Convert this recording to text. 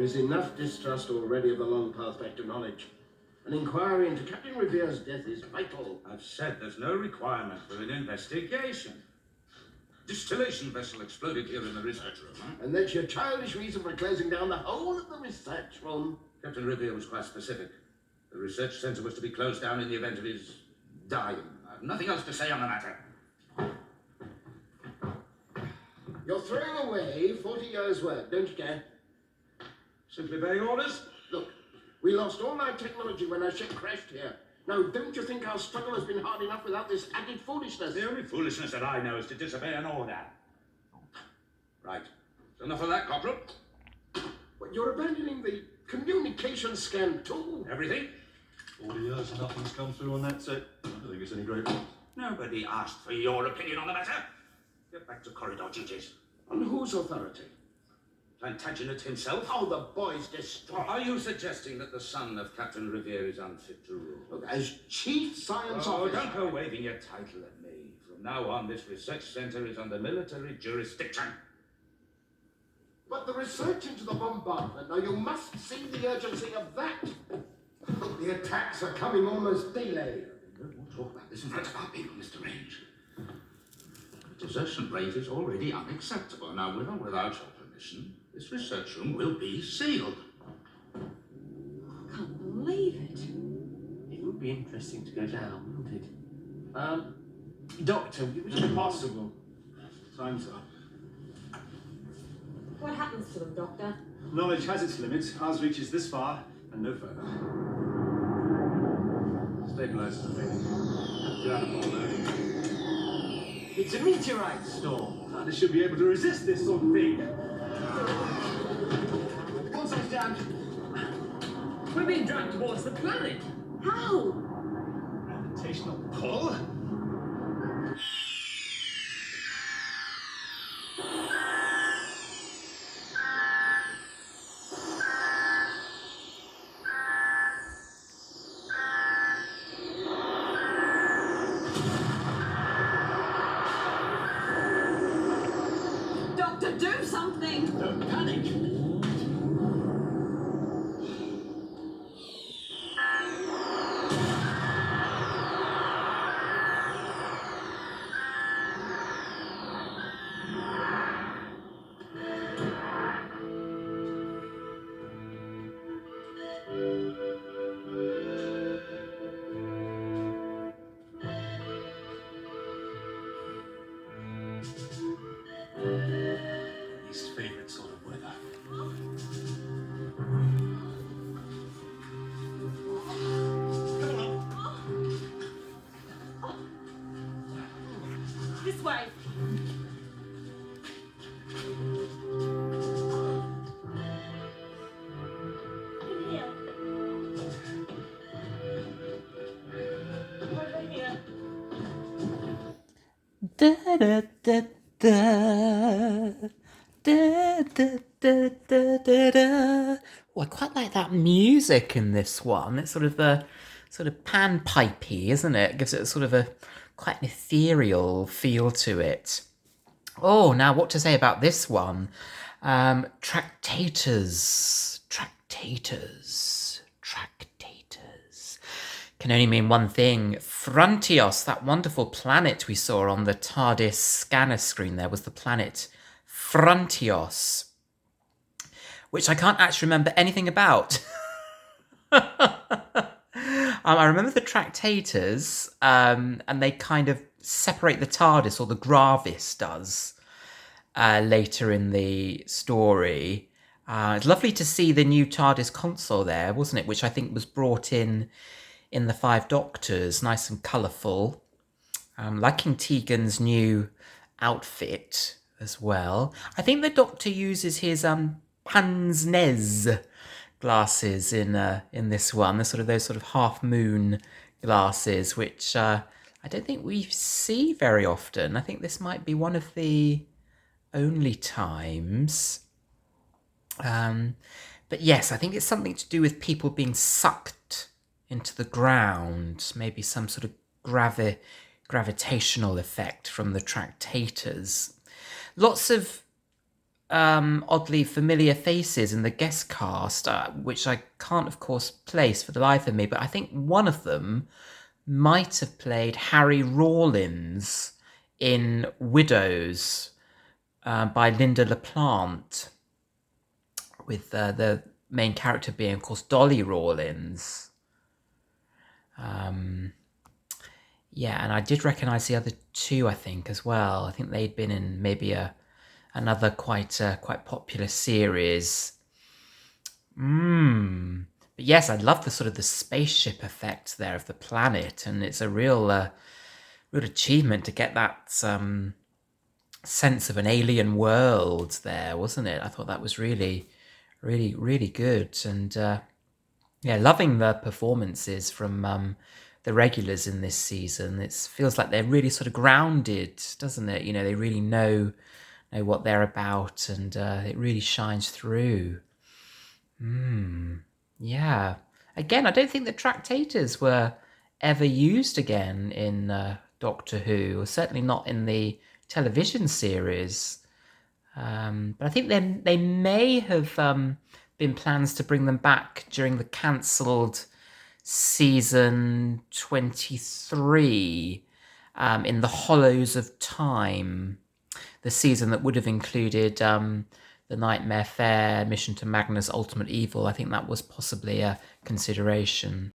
is enough distrust already of the long path back to knowledge. An inquiry into Captain Revere's death is vital. I've said there's no requirement for an investigation. Distillation vessel exploded here in the research room, huh? And that's your childish reason for closing down the whole of the research room? Captain Revere was quite specific. The research centre was to be closed down in the event of his dying. I have nothing else to say on the matter. You're throwing away 40 years' work, don't you care? Simply obeying orders? Look, we lost all our technology when our ship crashed here. Now, don't you think our struggle has been hard enough without this added foolishness? The only foolishness that I know is to disobey an order. Right. So enough of that, Corporal. But you're abandoning the communication scan too. Everything? 40 years and nothing's come through on that set. I don't think it's any great loss. Nobody asked for your opinion on the matter. Get back to corridor duties. On whose authority? Plantagenet himself? Oh, the boy's distraught. Are you suggesting that the son of Captain Revere is unfit to rule? Look, as Chief Science Officer... don't go waving your title at me. From now on, this research centre is under military jurisdiction. But the research into the bombardment, now you must see the urgency of that. Look, the attacks are coming almost daily. We'll talk about this in front of our people, Mr. Range. The desertion rate is already unacceptable. Now, with or without your permission, this research room will be sealed. I can't believe it. It would be interesting to go down, wouldn't it? Doctor, was it possible? Time's up. What happens to them, Doctor? Knowledge has its limits. Ours reaches this far and no further. Stabilizes the thing. Get out of all It's a meteorite storm. They should be able to resist this sort of thing. Console's down. We're being dragged towards the planet. How? Gravitational pull? Doctor, do something! Don't panic. Least favorite sort of weather. This way. In here. Over here. Da da da da. Da, da, da, da, da, da. Oh, I quite like that music in this one. It's sort of panpipey, isn't it? It gives it sort of a quite an ethereal feel to it. Oh, now what to say about this one? Tractators. Can only mean one thing. Frontios, that wonderful planet we saw on the TARDIS scanner screen there, was the planet Frontios, which I can't actually remember anything about. I remember the Tractators, and they kind of separate the TARDIS, or the Gravis does, later in the story. It's lovely to see the new TARDIS console there, wasn't it? Which I think was brought in the Five Doctors, nice and colourful. Liking Tegan's new outfit as well. I think the Doctor uses his pince-nez glasses in this one. Those sort of half moon glasses, which I don't think we see very often. I think this might be one of the only times. But yes, I think it's something to do with people being sucked into the ground. Maybe some sort of gravitational effect from the Tractators. Lots of oddly familiar faces in the guest cast, which I can't, of course, place for the life of me, but I think one of them might have played Harry Rawlins in Widows by Linda LaPlante, with the main character being, of course, Dolly Rawlins. Yeah, and I did recognise the other two, I think, as well. I think they'd been in maybe another quite popular series. But yes, I love the sort of the spaceship effect there of the planet, and it's a real achievement to get that sense of an alien world there, wasn't it? I thought that was really, really, really good, and yeah, loving the performances from the regulars in this season. It feels like they're really sort of grounded, doesn't it? You know, they really know what they're about, and it really shines through. Yeah. Again, I don't think the tractators were ever used again in Doctor Who, or certainly not in the television series. But I think they may have been plans to bring them back during the cancelled season 23 in the Hollows of Time, the season that would have included the Nightmare Fair, Mission to Magnus, Ultimate Evil. I think that was possibly a consideration.